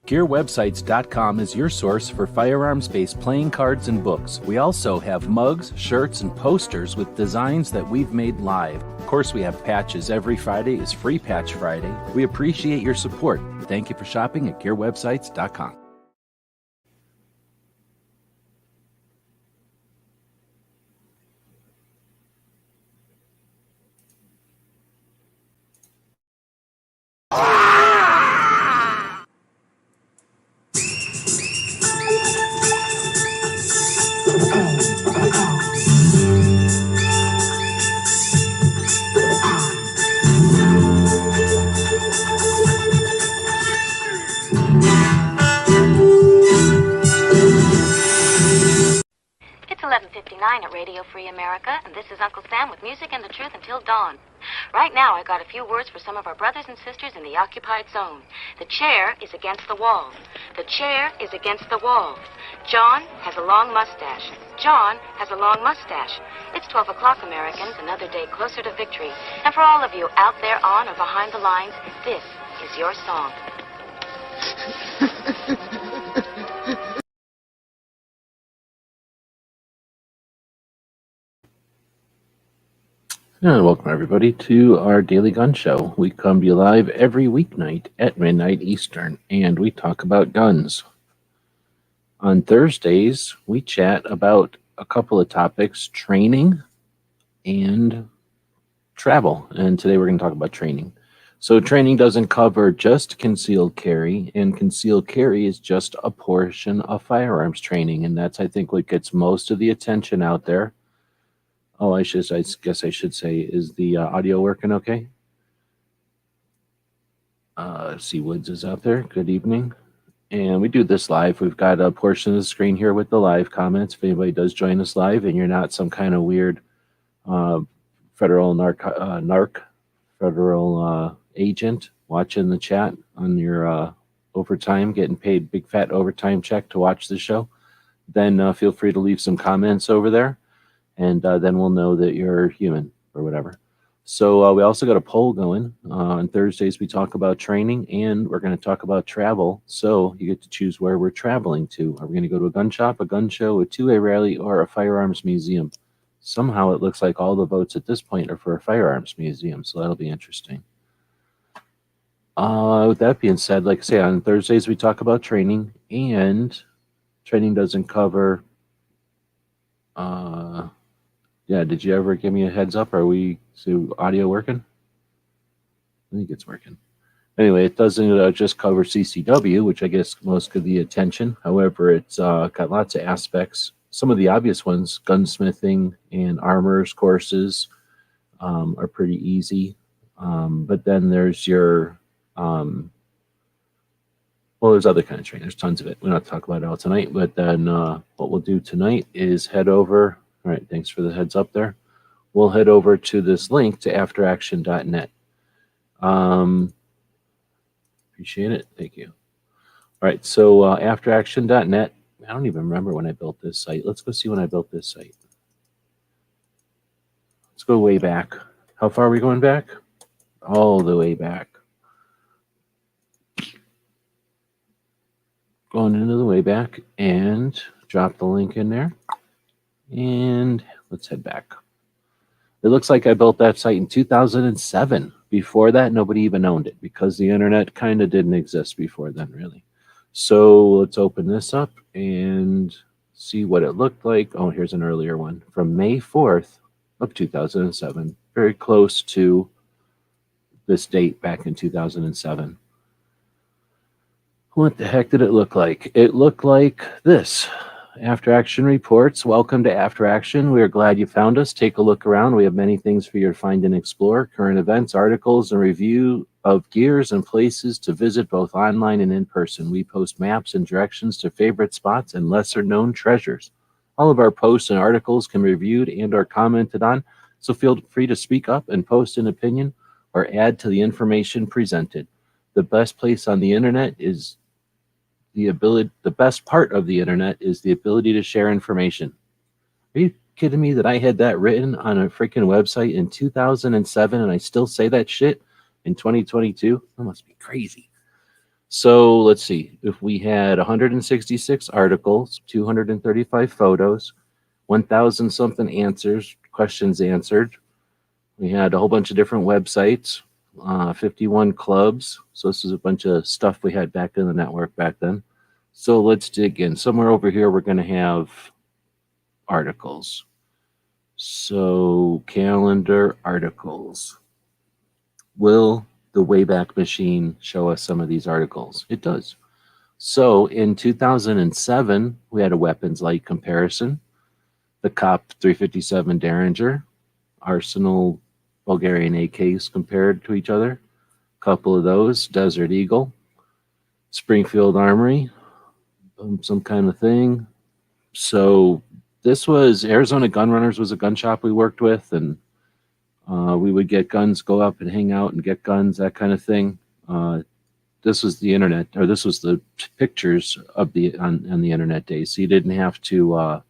GearWebsites.com is your source for firearms-based playing cards and books. We also have mugs, shirts, and posters with designs that we've made live. Of course, we have patches. Every Friday is Free Patch Friday. We appreciate your support. Thank you for shopping at GearWebsites.com. It's 11:59 at Radio Free America, and this is Uncle Sam with music and the truth until dawn. Right now, I got a few words for some of our brothers and sisters in the occupied zone. The chair is against the wall. The chair is against the wall. John has a long mustache. John has a long mustache. It's 12 o'clock, Americans, another day closer to victory. And for all of you out there on or behind the lines, this is your song. And welcome everybody to our Daily Gun Show. We come to you live every weeknight at midnight Eastern, and we talk about guns. On Thursdays, we chat about a couple of topics, training and travel. And today we're going to talk about training. So training doesn't cover just concealed carry, and concealed carry is just a portion of firearms training, and that's, I think, what gets most of the attention out there. Oh, I guess I should say, is the audio working okay? C. Woods is out there. Good evening. And we do this live. We've got a portion of the screen here with the live comments. If anybody does join us live and you're not some kind of weird federal agent watching the chat on your overtime, getting paid big fat overtime check to watch the show, then feel free to leave some comments over there. And then we'll know that you're human or whatever. So we also got a poll going. On Thursdays, we talk about training, and we're going to talk about travel. So you get to choose where we're traveling to. Are we going to go to a gun shop, a gun show, a 2A rally, or a firearms museum? Somehow it looks like all the votes at this point are for a firearms museum, so that'll be interesting. With that being said, like I say, on Thursdays, we talk about training, and training doesn't cover... Yeah, did you ever give me a heads up? Are we audio working? I think it's working. Anyway, it doesn't just cover CCW, which I guess most of the attention. However, it's got lots of aspects. Some of the obvious ones, gunsmithing and armorers courses, are pretty easy. But then there's your, well, there's other kind of training. There's tons of it. We're not talking about it all tonight. But then what we'll do tonight is head over. All right, thanks for the heads up there. We'll head over to this link to afteraction.net. Appreciate it. Thank you. All right, so afteraction.net. I don't even remember when I built this site. Let's go see when I built this site. Let's go way back. How far are we going back? All the way back. Going into the way back and drop the link in there. And let's head back. It looks like I built that site in 2007. Before that, nobody even owned it because the internet kind of didn't exist before then, really. So let's open this up and see what it looked like. Oh, here's an earlier one from May 4th of 2007. Very close to this date back in 2007. What the heck did it look like? It looked like this. After Action reports. Welcome to After Action. We are glad you found us. Take a look around. We have many things for you to find and explore. Current events, articles, and review of gears and places to visit both online and in person. We post maps and directions to favorite spots and lesser known treasures. All of our posts and articles can be reviewed and or commented on, so feel free to speak up and post an opinion or add to the information presented. The best place on the internet is the best part of the internet is the ability to share information. Are you kidding me that I had that written on a freaking website in 2007 and I still say that shit in 2022? That must be crazy. So let's see. If we had 166 articles, 235 photos, 1,000 something answers, questions answered. We had a whole bunch of different websites, 51 clubs. So this is a bunch of stuff we had back in the network back then. So let's dig in. Somewhere over here, we're going to have articles. So calendar articles. Will the Wayback Machine show us some of these articles? It does. So in 2007, we had a weapons light comparison. The COP 357 Derringer, Arsenal Bulgarian AKs compared to each other. A couple of those, Desert Eagle, Springfield Armory, some kind of thing. So this was Arizona Gun Runners was a gun shop we worked with, and we would get guns, go up and hang out and get guns, that kind of thing. This was the internet, or this was the pictures of the on the internet days, so you didn't have to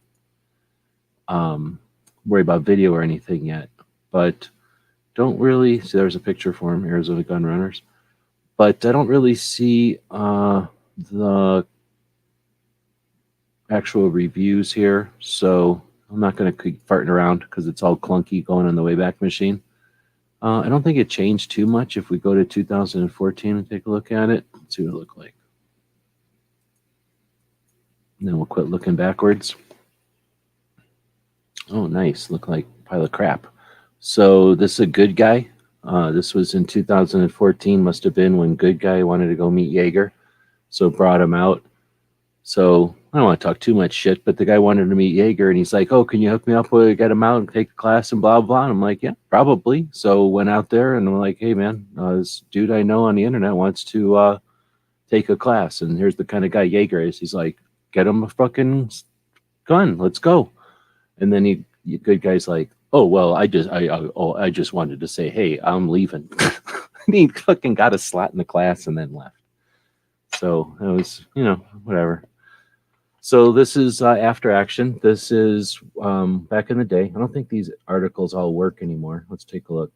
worry about video or anything yet. But don't really see. There's a picture for him, Arizona Gun Runners, but I don't really see the actual reviews here, so I'm not going to keep farting around because it's all clunky going on the Wayback Machine. I don't think it changed too much. If we go to 2014 and take a look at it, let's see what it looked like. And then we'll quit looking backwards. Oh, nice. Look like a pile of crap. So this is a good guy. This was in 2014, must have been when Good Guy wanted to go meet Jaeger. So brought him out. So I don't want to talk too much shit, but the guy wanted to meet Jaeger, and he's like, "Oh, can you hook me up with get him out and take a class and blah blah?" And I'm like, "Yeah, probably." So went out there and I'm like, "Hey man, this dude I know on the internet wants to take a class, and here's the kind of guy Jaeger is." He's like, "Get him a fucking gun, let's go." And then Good Guy's like, "Oh well, I just wanted to say, hey, I'm leaving." And he fucking got a slot in the class and then left. So it was, whatever. So this is after action. This is back in the day. I don't think these articles all work anymore. Let's take a look.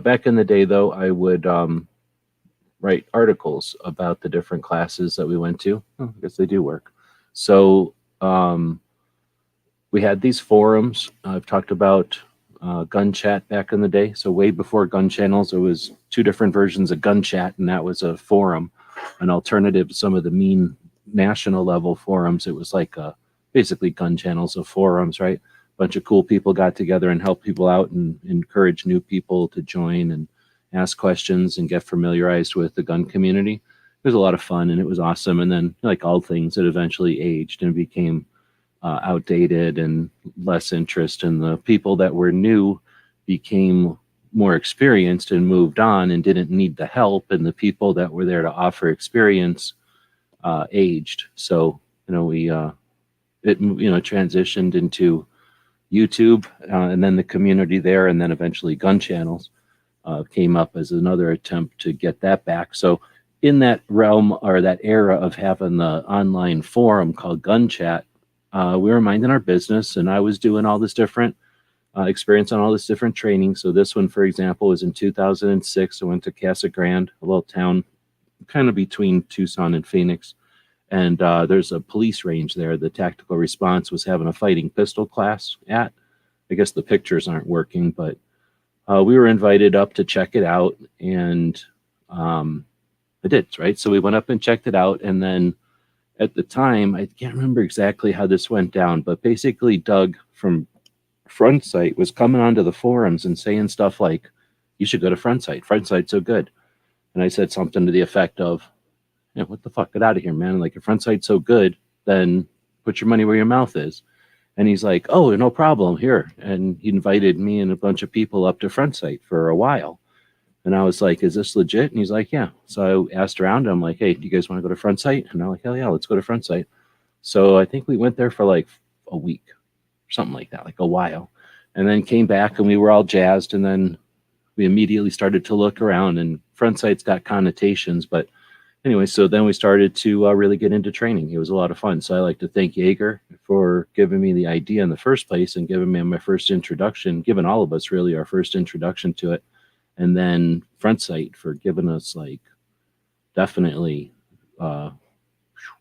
Back in the day, though, I would write articles about the different classes that we went to. I guess they do work. So we had these forums. I've talked about Gun Chat back in the day. So way before gun channels, there was two different versions of Gun Chat, and that was a forum, an alternative to some of the mean national level forums. It was like basically gun channels of forums, right? A bunch of cool people got together and helped people out and encourage new people to join and ask questions and get familiarized with the gun community. It was a lot of fun and it was awesome. And then, like all things, it eventually aged and became outdated and less interest. And the people that were new became more experienced and moved on and didn't need the help. And the people that were there to offer experience aged. So, we it transitioned into YouTube and then the community there, and then eventually gun channels came up as another attempt to get that back. So in that realm or that era of having the online forum called Gun Chat, we were minding our business, and I was doing all this different experience on all this different training. So this one, for example, was in 2006. I went to Casa Grande, a little town kind of between Tucson and Phoenix. And there's a police range there. The tactical response was having a fighting pistol class at. I guess the pictures aren't working, but we were invited up to check it out, and I did, right? So we went up and checked it out, and then at the time, I can't remember exactly how this went down, but basically Doug from Front Sight was coming onto the forums and saying stuff like, "You should go to Front Sight. Front Sight's so good." And I said something to the effect of, "Yeah, what the fuck? Get out of here, man. Like, if Front Sight's so good, then put your money where your mouth is." And he's like, "Oh, no problem, here." And he invited me and a bunch of people up to Front Sight for a while. And I was like, "Is this legit?" And he's like, "Yeah." So I asked around. I'm like, "Hey, do you guys want to go to Front Sight?" And they're like, "Hell yeah, let's go to Front Sight." So I think we went there for like a week, something like that, like a while. And then came back and we were all jazzed. And then we immediately started to look around, and Front Sight's got connotations, but anyway, so then we started to really get into training. It was a lot of fun. So I like to thank Jaeger for giving me the idea in the first place and giving me my first introduction, giving all of us really our first introduction to it. And then Front Sight for giving us like definitely what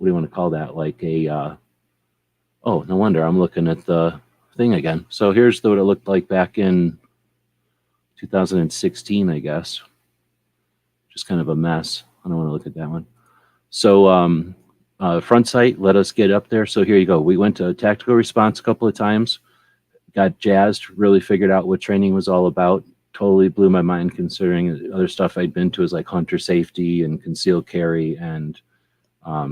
do you want to call that? Like oh, no wonder I'm looking at the thing again. So here's what it looked like back in 2016, I guess. Just kind of a mess. I don't want to look at that one. So front sight, let us get up there. So here you go. We went to tactical response a couple of times, got jazzed, really figured out what training was all about. Totally blew my mind considering other stuff I'd been to is like hunter safety and concealed carry and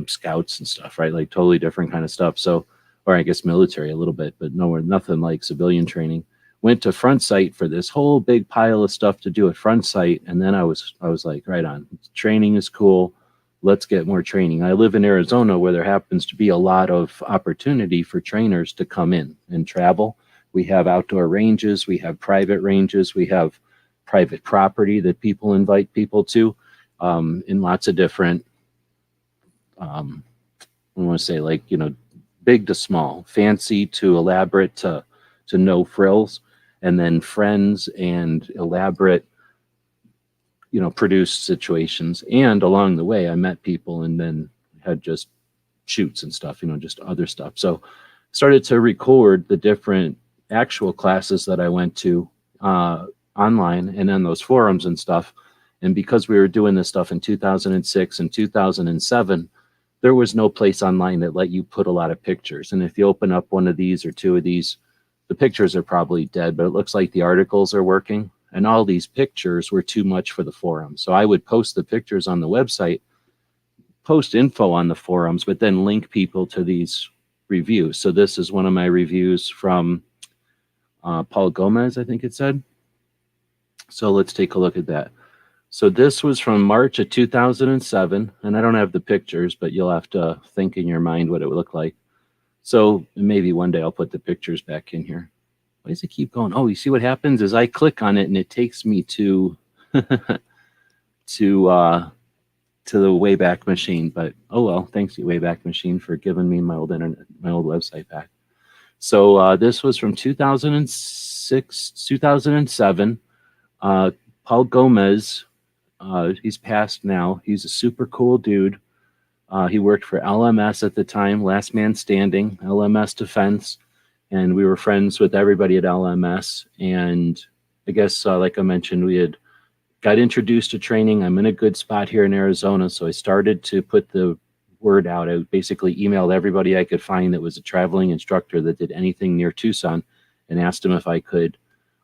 scouts and stuff, right? Like totally different kind of stuff. So, or I guess military a little bit, but nowhere, nothing like civilian training. Went to front sight for this whole big pile of stuff to do at front sight, and then I was like, right on. Training is cool. Let's get more training. I live in Arizona where there happens to be a lot of opportunity for trainers to come in and travel. We have outdoor ranges, we have private ranges, we have private property that people invite people to in lots of different, I want to say like, big to small, fancy to elaborate to no frills, and then friends and elaborate, produced situations. And along the way, I met people and then had just shoots and stuff, just other stuff. So started to record the different actual classes that I went to online and on those forums and stuff. And because we were doing this stuff in 2006 and 2007, there was no place online that let you put a lot of pictures. And if you open up one of these or two of these, the pictures are probably dead, but it looks like the articles are working. And all these pictures were too much for the forum. So I would post the pictures on the website, post info on the forums, but then link people to these reviews. So this is one of my reviews from Paul Gomez, I think it said. So let's take a look at that. So this was from March of 2007, and I don't have the pictures, but you'll have to think in your mind what it would look like. So maybe one day I'll put the pictures back in here. Why does it keep going? Oh, you see what happens is I click on it and it takes me to to the Wayback Machine. But oh well, thanks to Wayback Machine for giving me my old website back. So this was from 2006, 2007. Paul Gomez, he's passed now. He's a super cool dude. He worked for LMS at the time, Last Man Standing, LMS Defense, and we were friends with everybody at LMS. And I guess, like I mentioned, we had got introduced to training. I'm in a good spot here in Arizona, so I started to put the word out. I basically emailed everybody I could find that was a traveling instructor that did anything near Tucson and asked them if I could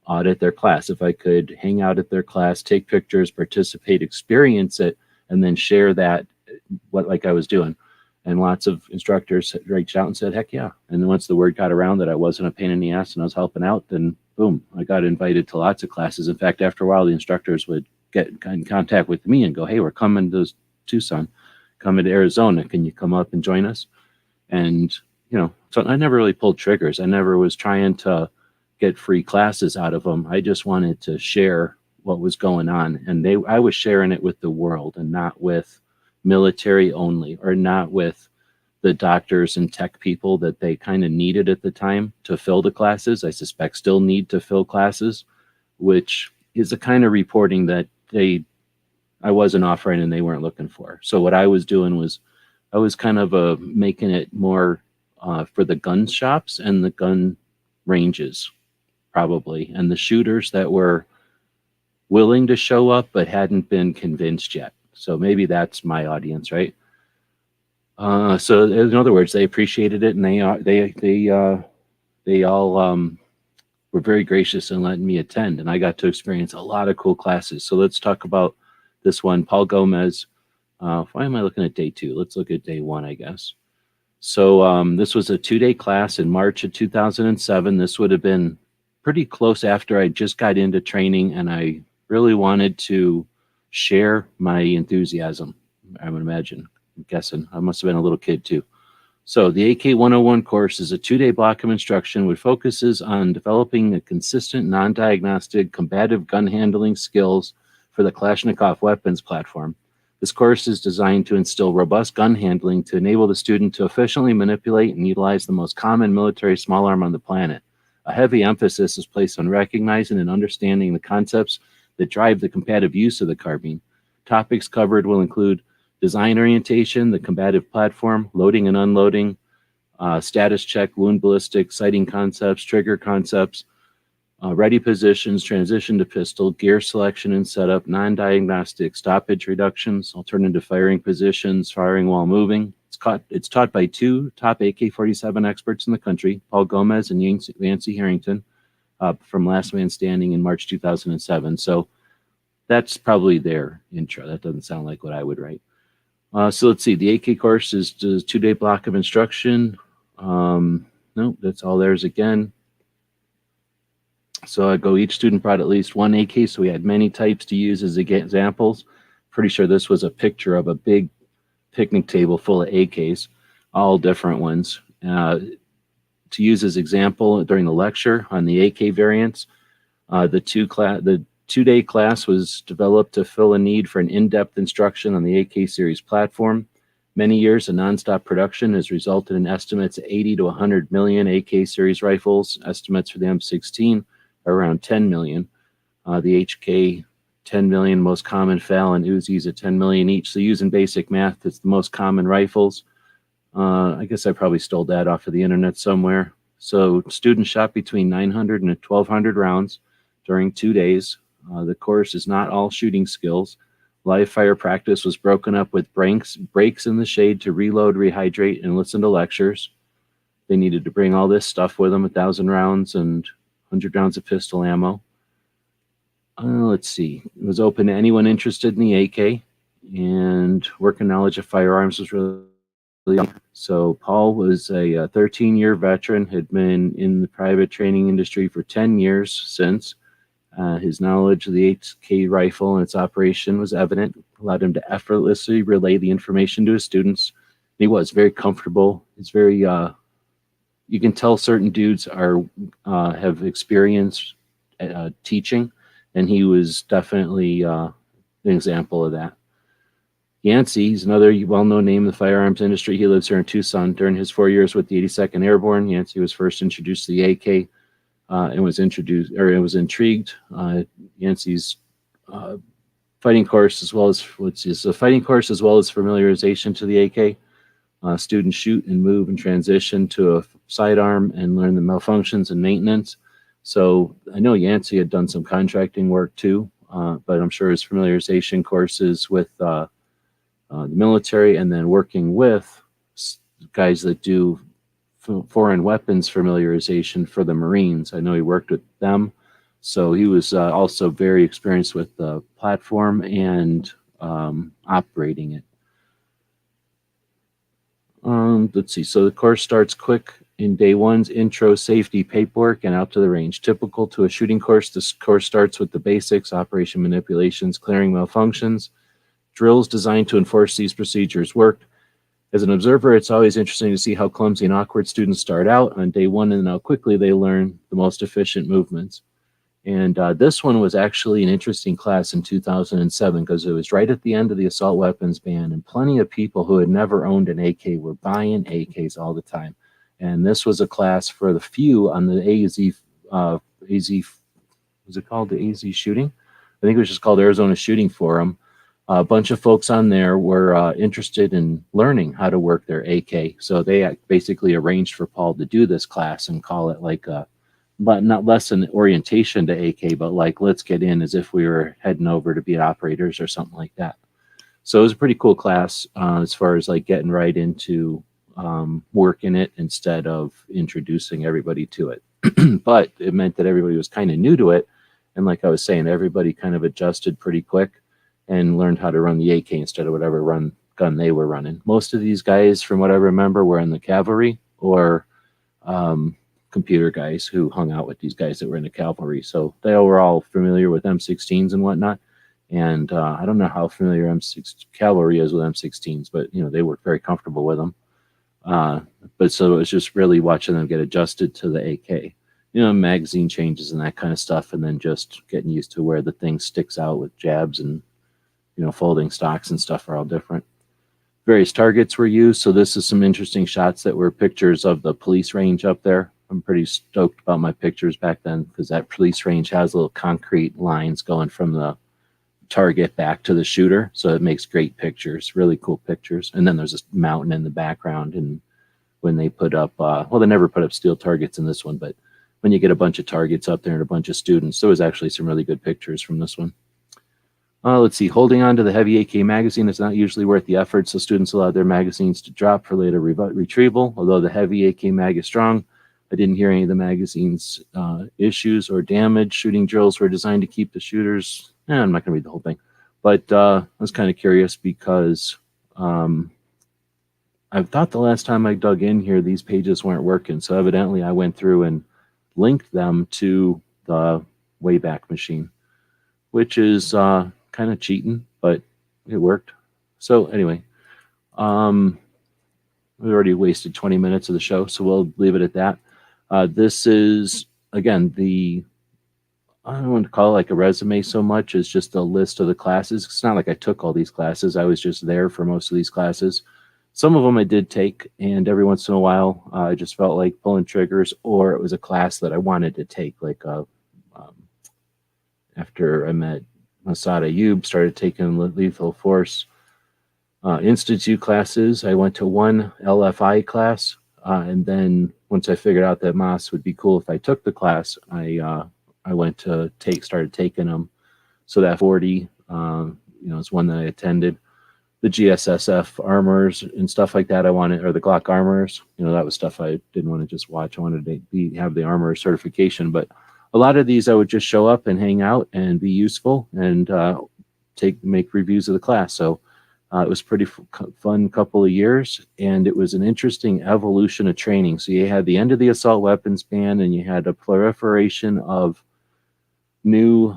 audit their class, if I could hang out at their class, take pictures, participate, experience it, and then share that like I was doing. And lots of instructors reached out and said, heck yeah. And then once the word got around that I wasn't a pain in the ass and I was helping out, then boom, I got invited to lots of classes. In fact, after a while, the instructors would get in contact with me and go, hey, we're coming to Tucson, coming to Arizona. Can you come up and join us? And, so I never really pulled triggers. I never was trying to get free classes out of them. I just wanted to share what was going on. And I was sharing it with the world and not with military only, or not with the doctors and tech people that they kind of needed at the time to fill the classes. I suspect still need to fill classes, which is the kind of reporting that I wasn't offering and they weren't looking for. So what I was doing was I was kind of making it more for the gun shops and the gun ranges, probably, and the shooters that were willing to show up but hadn't been convinced yet. So maybe that's my audience, right? So in other words, they appreciated it, and they all were very gracious in letting me attend, and I got to experience a lot of cool classes. So let's talk about this one, Paul Gomez. Why am I looking at day 2? Let's look at day 1, I guess. So this was a 2-day class in March of 2007. This would have been pretty close after I just got into training, and I really wanted to share my enthusiasm. I would imagine. I'm guessing. I must have been a little kid too. So the AK 101 course is a 2-day block of instruction which focuses on developing a consistent, non-diagnostic, combative gun handling skills for the Kalashnikov weapons platform. This course is designed to instill robust gun handling to enable the student to efficiently manipulate and utilize the most common military small arm on the planet. A heavy emphasis is placed on recognizing and understanding the concepts that drive the combative use of the carbine. Topics covered will include Design orientation, the combative platform, loading and unloading, status check, wound ballistics, sighting concepts, trigger concepts, ready positions, transition to pistol, gear selection and setup, non-diagnostic stoppage reductions, alternative firing positions, firing while moving. It's taught by two top AK-47 experts in the country, Paul Gomez and Yancey Harrington, from Last Man Standing in March 2007. So that's probably their intro. That doesn't sound like what I would write. So let's see. The AK course is a 2-day block of instruction. No, that's all theirs again. So each student brought at least one AK, so we had many types to use as examples. Pretty sure this was a picture of a big picnic table full of AKs, all different ones. To use as example during the lecture on the AK variants, the 2-day class was developed to fill a need for an in-depth instruction on the AK series platform. Many years of nonstop production has resulted in estimates of 80 to 100 million AK series rifles. Estimates for the M16 are around 10 million. The HK 10 million, most common FAL and Uzis at 10 million each. So using basic math, it's the most common rifles. I guess I probably stole that off of the internet somewhere. So students shot between 900 and 1,200 rounds during 2 days. The course is not all shooting skills. Live fire practice was broken up with breaks in the shade to reload, rehydrate, and listen to lectures. They needed to bring all this stuff with them, 1,000 rounds and 100 rounds of pistol ammo. Let's see. It was open to anyone interested in the AK, and working knowledge of firearms was really young. So Paul was a 13-year veteran, had been in the private training industry for 10 years since. His knowledge of the HK rifle and its operation was evident, allowed him to effortlessly relay the information to his students. He was very comfortable. It's very, you can tell certain dudes have experience teaching, and he was definitely an example of that. Yancey, he's another well-known name in the firearms industry. He lives here in Tucson. During his 4 years with the 82nd Airborne, Yancey was first introduced to the AK. And was intrigued. Yancey's fighting course as well as familiarization to the AK. Students shoot and move and transition to a sidearm and learn the malfunctions and maintenance. So I know Yancey had done some contracting work too, but I'm sure his familiarization courses with the military and then working with guys that do foreign weapons familiarization for the Marines. I know he worked with them. So he was also very experienced with the platform and operating it. Let's see. So the course starts quick in day one's intro, safety, paperwork, and out to the range. Typical to a shooting course, this course starts with the basics, operation manipulations, clearing malfunctions, drills designed to enforce these procedures worked. As an observer, it's always interesting to see how clumsy and awkward students start out on day one and how quickly they learn the most efficient movements. And this one was actually an interesting class in 2007 because it was right at the end of the assault weapons ban, and plenty of people who had never owned an AK were buying AKs all the time. And this was a class for the few on the AZ, was it called the AZ shooting? I think it was just called Arizona Shooting Forum. A bunch of folks on there were interested in learning how to work their AK. So they basically arranged for Paul to do this class and call it like but not less an orientation to AK, but like, let's get in as if we were heading over to be operators or something like that. So it was a pretty cool class as far as like getting right into working it instead of introducing everybody to it. But it meant that everybody was kind of new to it. And like I was saying, everybody kind of adjusted pretty quick and learned how to run the AK instead of whatever gun they were running. Most of these guys, from what I remember, were in the cavalry or computer guys who hung out with these guys that were in the cavalry. So they were all familiar with M16s and whatnot. And I don't know how familiar cavalry is with M16s, but they were very comfortable with them. But so it was just really watching them get adjusted to the AK. Magazine changes and that kind of stuff, and then just getting used to where the thing sticks out with jabs and folding stocks and stuff are all different. Various targets were used. So this is some interesting shots that were pictures of the police range up there. I'm pretty stoked about my pictures back then because that police range has little concrete lines going from the target back to the shooter. So it makes great pictures, really cool pictures. And then there's this mountain in the background. And when they put up, well, they never put up steel targets in this one, but when you get a bunch of targets up there and a bunch of students, there was actually some really good pictures from this one. Let's see, holding on to the heavy AK magazine is not usually worth the effort, so students allow their magazines to drop for later retrieval. Although the heavy AK mag is strong, I didn't hear any of the magazine's issues or damage. Shooting drills were designed to keep the shooters. I'm not going to read the whole thing, but I was kind of curious because I thought the last time I dug in here, these pages weren't working. So evidently I went through and linked them to the Wayback Machine, which is kind of cheating, but it worked. So anyway, we already wasted 20 minutes of the show, so we'll leave it at that. This is, again, I don't want to call it like a resume so much as just a list of the classes. It's not like I took all these classes. I was just there for most of these classes. Some of them I did take, and every once in a while, I just felt like pulling triggers, or it was a class that I wanted to take. Like after I met Masad Ayub, started taking Lethal Force Institute classes. I went to one LFI class, and then once I figured out that Mas would be cool if I took the class, I went to started taking them. So that 40, is one that I attended. The GSSF armors and stuff like that I wanted, or the Glock armors, that was stuff I didn't want to just watch. I wanted to have the armor certification. But a lot of these I would just show up and hang out and be useful and make reviews of the class. So it was pretty fun couple of years, and it was an interesting evolution of training. So you had the end of the assault weapons ban, and you had a proliferation of new,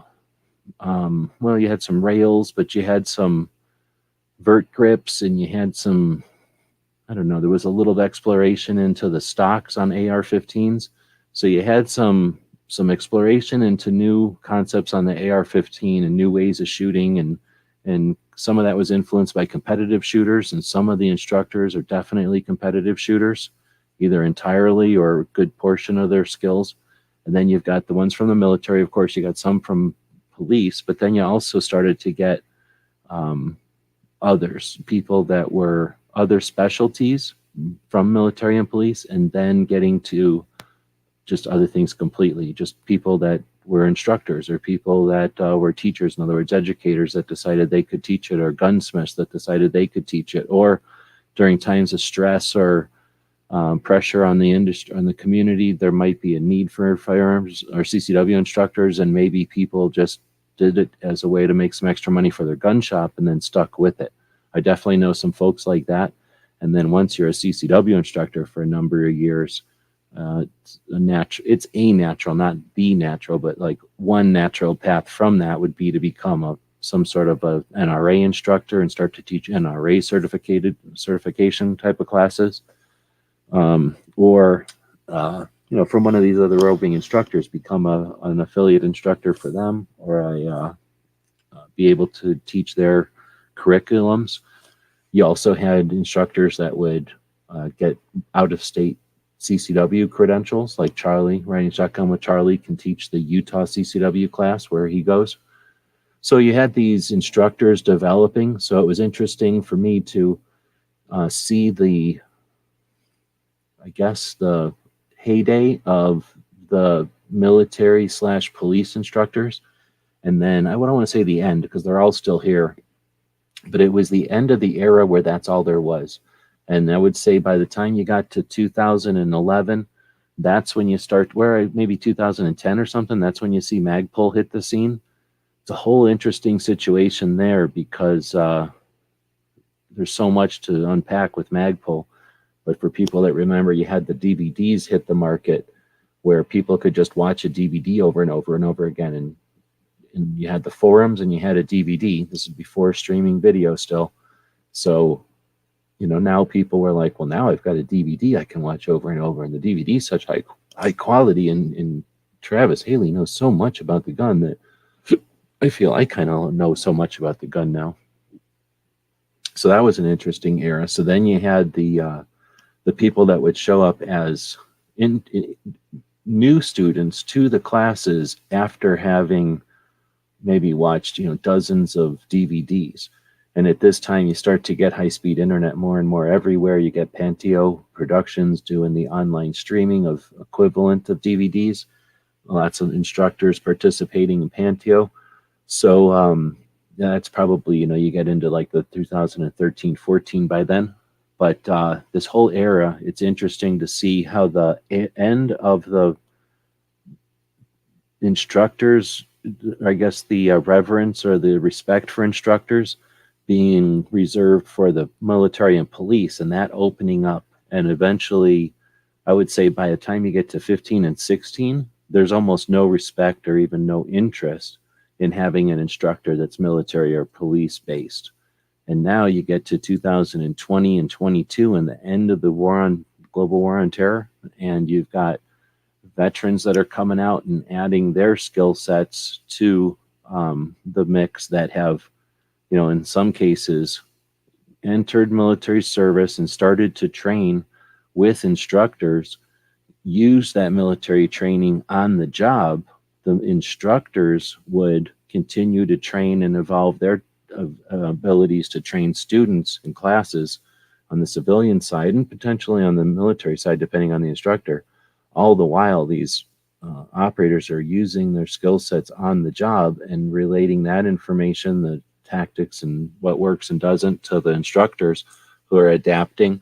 you had some rails, but you had some vert grips, and you had some, there was a little exploration into the stocks on AR-15s. So you had some exploration into new concepts on the AR-15 and new ways of shooting, and some of that was influenced by competitive shooters, and some of the instructors are definitely competitive shooters, either entirely or a good portion of their skills. And then you've got the ones from the military, of course, you got some from police, but then you also started to get people that were other specialties from military and police, and then getting to just other things completely, just people that were instructors, or people that were teachers, in other words, educators that decided they could teach it, or gunsmiths that decided they could teach it, or during times of stress or pressure on the industry, on the community, there might be a need for firearms or CCW instructors, and maybe people just did it as a way to make some extra money for their gun shop and then stuck with it. I definitely know some folks like that. And then once you're a CCW instructor for a number of years, it's a natural, not the natural, but like one natural path from that would be to become some sort of a NRA instructor and start to teach NRA certification type of classes, or from one of these other roving instructors, become an affiliate instructor for them, or be able to teach their curriculums. You also had instructors that would get out-of-state CCW credentials, like Charlie, riding shotgun with Charlie, can teach the Utah CCW class where he goes. So you had these instructors developing. So it was interesting for me to see the heyday of the military / police instructors. And then I don't want to say the end, because they're all still here, but it was the end of the era where that's all there was. And I would say by the time you got to 2011, that's when you start, maybe 2010 or something, that's when you see Magpul hit the scene. It's a whole interesting situation there, because there's so much to unpack with Magpul. But for people that remember, you had the DVDs hit the market, where people could just watch a DVD over and over and over again. And you had the forums, and you had a DVD. This is before streaming video still. So, now people were like, well, now I've got a DVD I can watch over and over. And the DVD is such high quality. And Travis Haley knows so much about the gun that I feel I kind of know so much about the gun now. So that was an interesting era. So then you had the people that would show up as new students to the classes after having maybe watched, dozens of DVDs. And at this time, you start to get high-speed internet more and more everywhere. You get Panteo Productions doing the online streaming of equivalent of DVDs. Lots of instructors participating in Panteo. So yeah, that's probably, you get into like the 2013, 14 by then. But this whole era, it's interesting to see how the end of the instructors, I guess the reverence or the respect for instructors being reserved for the military and police, and that opening up. And eventually, I would say by the time you get to 15 and 16, there's almost no respect or even no interest in having an instructor that's military or police based. And now you get to 2020 and 22 and the end of the global war on terror, and you've got veterans that are coming out and adding their skill sets to the mix that have, in some cases, entered military service and started to train with instructors, use that military training on the job. The instructors would continue to train and evolve their abilities to train students in classes on the civilian side and potentially on the military side, depending on the instructor. All the while, these operators are using their skill sets on the job and relating that information, the tactics and what works and doesn't, to the instructors who are adapting.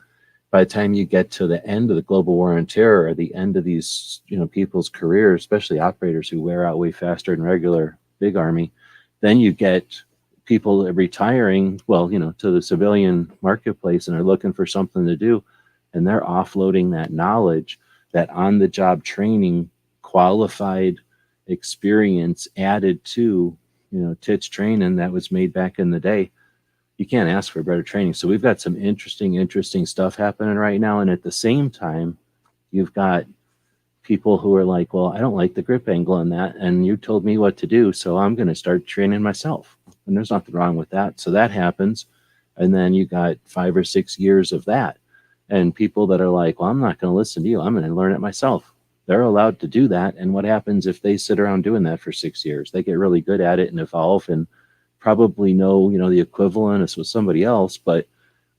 By the time you get to the end of the global war on terror, or the end of these, people's careers, especially operators who wear out way faster than regular big army, then you get people retiring, to the civilian marketplace and are looking for something to do, and they're offloading that knowledge, that on-the-job training, qualified experience added to, TITS training that was made back in the day. You can't ask for better training. So we've got some interesting stuff happening right now. And at the same time, you've got people who are like, well, I don't like the grip angle on that, and you told me what to do, so I'm going to start training myself. And there's nothing wrong with that. So that happens. And then you got 5 or 6 years of that. And people that are like, well, I'm not going to listen to you. I'm going to learn it myself. They're allowed to do that. And what happens if they sit around doing that for 6 years? They get really good at it and evolve and probably know, the equivalent as with somebody else, but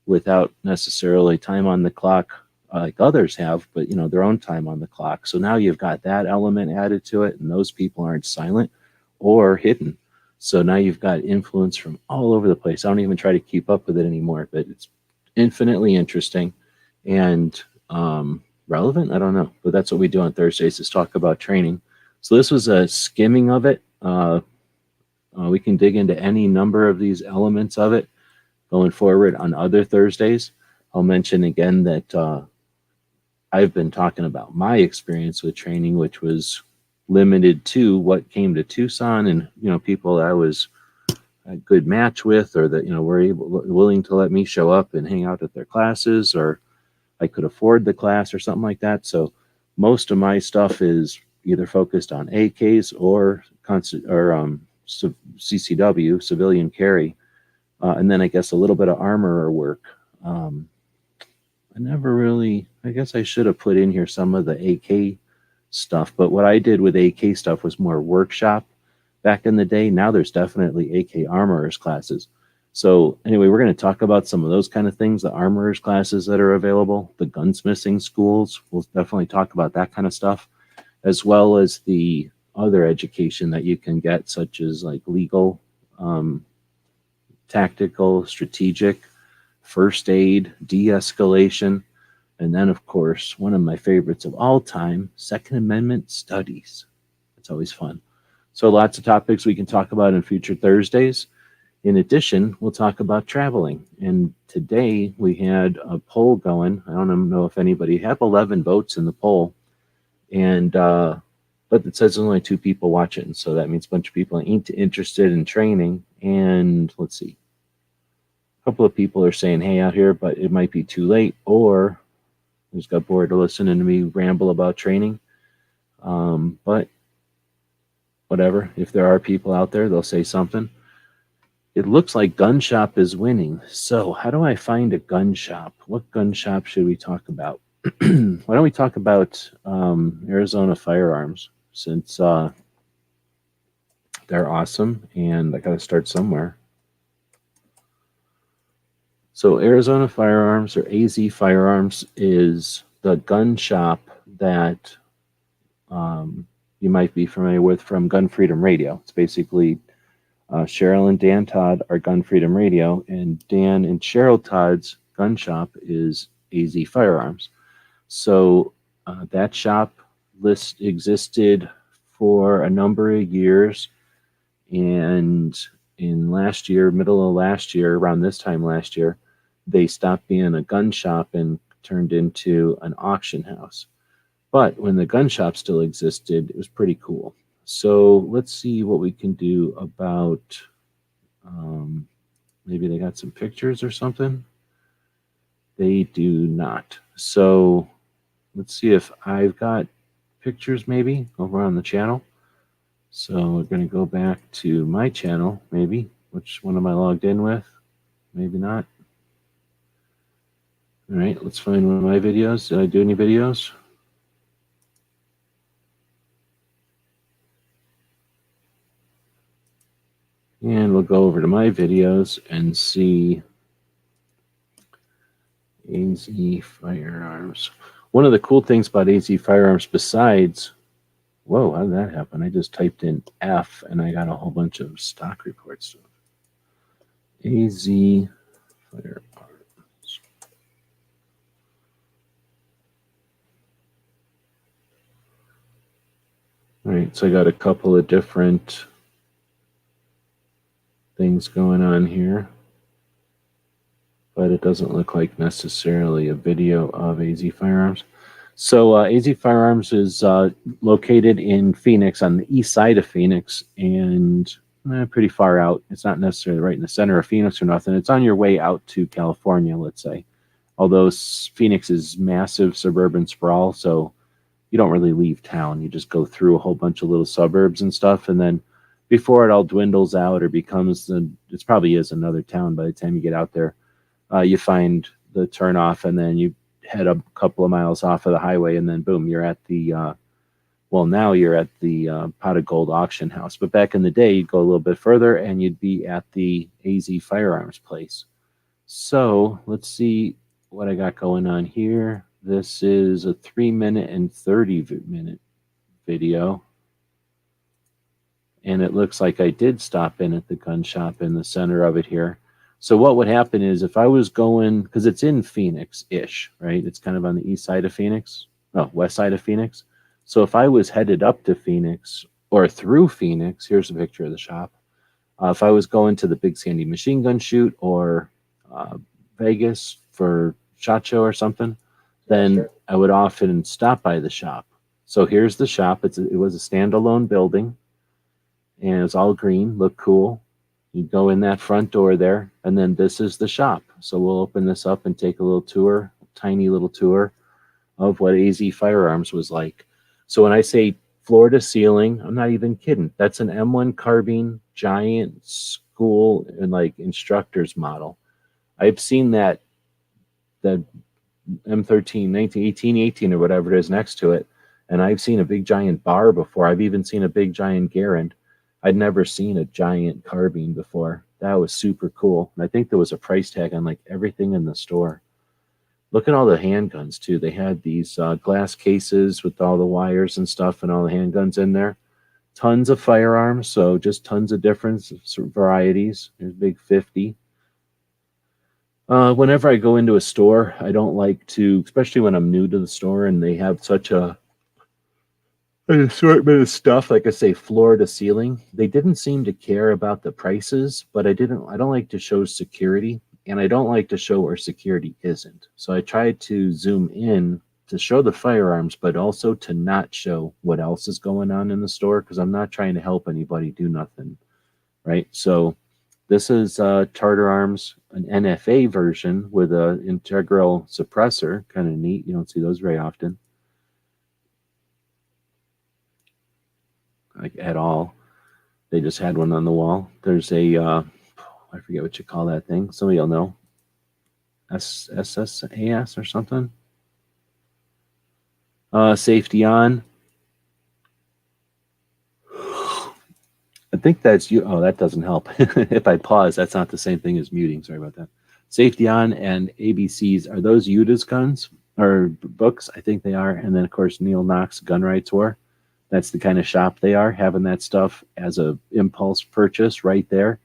without necessarily time on the clock like others have, but, their own time on the clock. So now you've got that element added to it, and those people aren't silent or hidden. So now you've got influence from all over the place. I don't even try to keep up with it anymore, but it's infinitely interesting and relevant. I don't know, but that's what we do on Thursdays, is talk about training. So this was a skimming of it. We can dig into any number of these elements of it going forward on other Thursdays. I'll mention again that I've been talking about my experience with training, which was limited to what came to Tucson and, people that I was a good match with, or that, were willing to let me show up and hang out at their classes, or I could afford the class or something like that. So most of my stuff is either focused on AKs or CCW, civilian carry, and then I guess a little bit of armorer work. I guess I should have put in here some of the AK stuff, but what I did with AK stuff was more workshop back in the day. Now there's definitely AK armorers classes. So anyway, we're going to talk about some of those kind of things, the armorers classes that are available, the gunsmithing schools. We'll definitely talk about that kind of stuff, as well as the other education that you can get, such as like legal, tactical, strategic, first aid, de-escalation, and then, of course, one of my favorites of all time, Second Amendment studies. It's always fun. So lots of topics we can talk about in future Thursdays. In addition, we'll talk about traveling. And today we had a poll going. I don't know if anybody had 11 votes in the poll, and but it says there's only 2 people watching, so that means a bunch of people ain't interested in training. And let's see, a couple of people are saying, hey, out here, but it might be too late, or just got bored of listening to me ramble about training. But whatever, if there are people out there, they'll say something. It looks like gun shop is winning. So how do I find a gun shop? What gun shop should we talk about? Why don't we talk about Arizona Firearms, since They're awesome, and I got to start somewhere. So Arizona Firearms, or AZ Firearms, is the gun shop that you might be familiar with from Gun Freedom Radio. It's basically Cheryl and Dan Todd are Gun Freedom Radio, and Dan and Cheryl Todd's gun shop is AZ Firearms. So that shop list existed for a number of years, and in last year, middle of last year, around this time last year, they stopped being a gun shop and turned into an auction house. But when the gun shop still existed, it was pretty cool. So let's see what we can do about maybe they got some pictures or something. They do not. So let's see if I've got pictures maybe over on the channel. So we're going to go back to my channel, maybe. Which one am I logged in with? Maybe not. All right, let's find one of my videos. Did I do any videos? And we'll go over to my videos and see AZ Firearms. One of the cool things about AZ Firearms, besides, whoa, how did that happen? I just typed in F and I got a whole bunch of stock reports. AZ Firearms. All right, so I got a couple of different things going on here, but it doesn't look like necessarily a video of AZ Firearms. So AZ Firearms is located in Phoenix, on the east side of Phoenix, and pretty far out. It's not necessarily right in the center of Phoenix or nothing. It's on your way out to California, let's say. Although Phoenix is massive suburban sprawl, so you don't really leave town. You just go through a whole bunch of little suburbs and stuff, and then before it all dwindles out or becomes, it probably is another town by the time you get out there. You find the turnoff, and then you head a couple of miles off of the highway, and then boom, you're at the now you're at the Pot of Gold auction house. But back in the day, you'd go a little bit further, and you'd be at the AZ Firearms place. So let's see what I got going on here. This is a 3-minute and 30-minute video. And it looks like I did stop in at the gun shop in the center of it here. So what would happen is if I was going, because it's in Phoenix-ish, right? It's kind of on the east side of Phoenix, west side of Phoenix. So if I was headed up to Phoenix or through Phoenix, here's a picture of the shop. If I was going to the Big Sandy machine gun shoot or Vegas for SHOT Show or something, then I would often stop by the shop. So here's the shop. It was a standalone building, and it's all green, looked cool. You go in that front door there, and then this is the shop. So we'll open this up and take a little tour, a tiny little tour of what AZ Firearms was like. So when I say floor to ceiling, I'm not even kidding. That's an M1 carbine giant school and like instructor's model. I've seen that M13, 1918, 18 or whatever it is next to it. And I've seen a big giant bar before. I've even seen a big giant Garand. I'd never seen a giant carbine before. That was super cool. And I think there was a price tag on like everything in the store. Look at all the handguns too. They had these glass cases with all the wires and stuff and all the handguns in there. Tons of firearms, so just tons of different varieties. There's big 50. Whenever I go into a store, I don't like to, especially when I'm new to the store and they have such an assortment of stuff, like I say, floor to ceiling. They didn't seem to care about the prices, but I don't like to show security, and I don't like to show where security isn't. So I tried to zoom in to show the firearms, but also to not show what else is going on in the store, because I'm not trying to help anybody do nothing, right? So this is Tartar Arms, an NFA version with an integral suppressor. Kind of neat. You don't see those very often, like at all. They just had one on the wall. There's a, I forget what you call that thing. Somebody will know. SSAS or something. Safety on. think that's you. Oh, that doesn't help. If I pause, that's not the same thing as muting. Sorry about that. Safety On and ABCs, are those Yuda's guns or books? I think they are. And then, of course, Neil Knox, Gun Rights War. That's the kind of shop they are, having that stuff as a impulse purchase right there.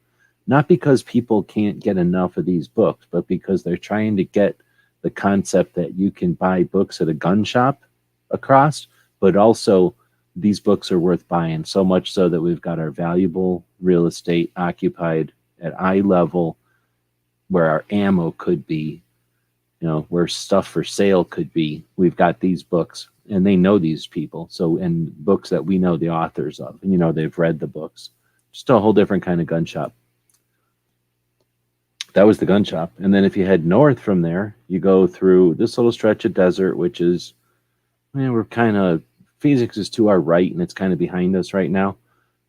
Not because people can't get enough of these books, but because they're trying to get the concept that you can buy books at a gun shop across, but also these books are worth buying, so much so that we've got our valuable real estate occupied at eye level where our ammo could be, where stuff for sale could be. We've got these books and they know these people. So, and books that we know the authors of, and, they've read the books. Just a whole different kind of gun shop. That was the gun shop. And then if you head north from there, you go through this little stretch of desert, which is, we're kind of, Phoenix is to our right and it's kind of behind us right now.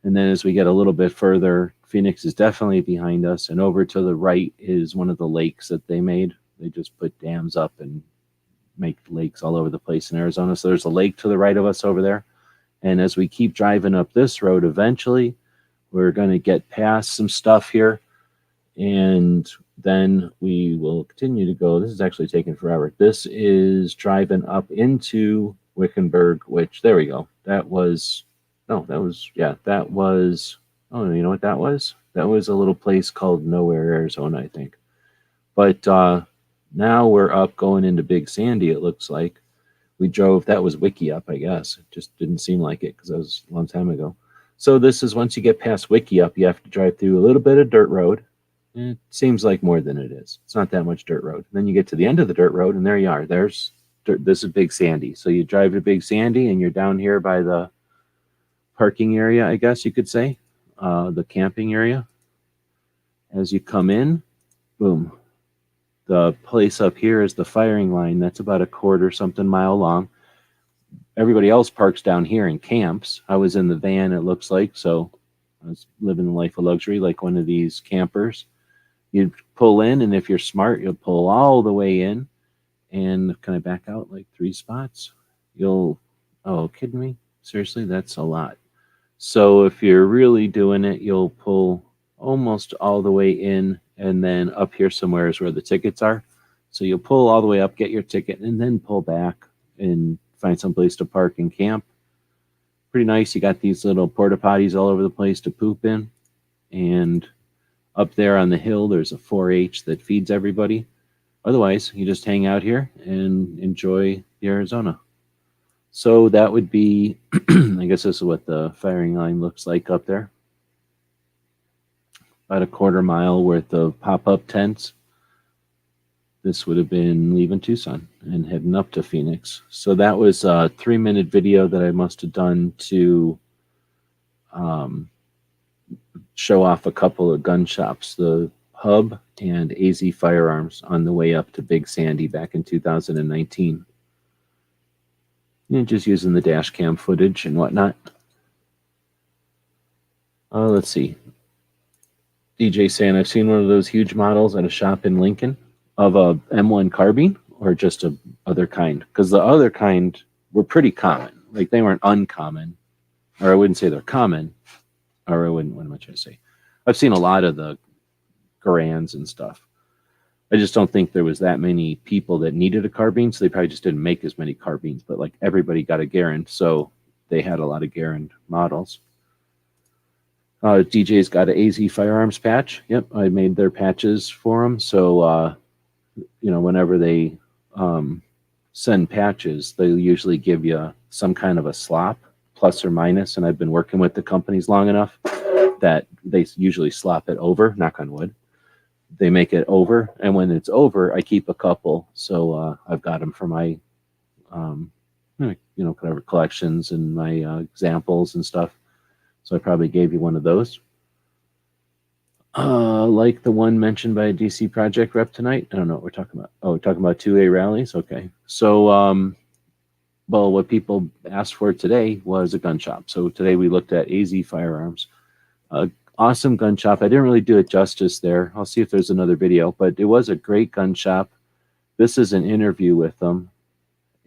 And then as we get a little bit further, Phoenix is definitely behind us. And over to the right is one of the lakes that they made. They just put dams up and make lakes all over the place in Arizona. So there's a lake to the right of us over there. And as we keep driving up this road, eventually we're going to get past some stuff here. And then we will continue to go. This is actually taking forever. This is driving up into Wickenburg, which, there we go. Oh, you know what that was? That was a little place called Nowhere, Arizona, I think. But now we're up going into Big Sandy, it looks like. We drove, that was Wiki Up, I guess. It just didn't seem like it because that was a long time ago. So this is, once you get past Wiki Up, you have to drive through a little bit of dirt road. It seems like more than it is. It's not that much dirt road. Then you get to the end of the dirt road, and there you are. There's dirt. This is Big Sandy. So you drive to Big Sandy, and you're down here by the parking area, I guess you could say, the camping area. As you come in, boom. The place up here is the firing line. That's about a quarter something mile long. Everybody else parks down here and camps. I was in the van, it looks like, so I was living the life of luxury like one of these campers. You'd pull in, and if you're smart, you'll pull all the way in. And can I back out like 3 spots? Oh, kidding me? Seriously, that's a lot. So if you're really doing it, you'll pull almost all the way in, and then up here somewhere is where the tickets are. So you'll pull all the way up, get your ticket, and then pull back and find some place to park and camp. Pretty nice. You got these little porta potties all over the place to poop in. And up there on the hill, there's a 4-H that feeds everybody. Otherwise, you just hang out here and enjoy the Arizona. So that would be, I guess this is what the firing line looks like up there. About a quarter mile worth of pop-up tents. This would have been leaving Tucson and heading up to Phoenix. So that was a 3-minute video that I must have done to show off a couple of gun shops, the Hub and AZ Firearms, on the way up to Big Sandy back in 2019. And just using the dash cam footage and whatnot. Let's see. DJ saying, I've seen one of those huge models at a shop in Lincoln of a M1 carbine, or just a other kind, because the other kind were pretty common. Like, they weren't uncommon, or I wouldn't say they're common, or I wouldn't, what am I trying to say? I've seen a lot of the Garands and stuff. I just don't think there was that many people that needed a carbine, so they probably just didn't make as many carbines, but like everybody got a Garand, so they had a lot of Garand models. DJ's got an AZ Firearms patch. Yep, I made their patches for them. So, whenever they send patches, they usually give you some kind of a slop, plus or minus. And I've been working with the companies long enough that they usually slop it over, knock on wood. They make it over. And when it's over, I keep a couple. So I've got them for my, whatever collections and my examples and stuff. So I probably gave you one of those. Like the one mentioned by a DC Project rep tonight. I don't know what we're talking about. Oh, we're talking about 2A rallies? Okay. So, well, what people asked for today was a gun shop. So today we looked at AZ Firearms. Awesome gun shop. I didn't really do it justice there. I'll see if there's another video, but it was a great gun shop. This is an interview with them.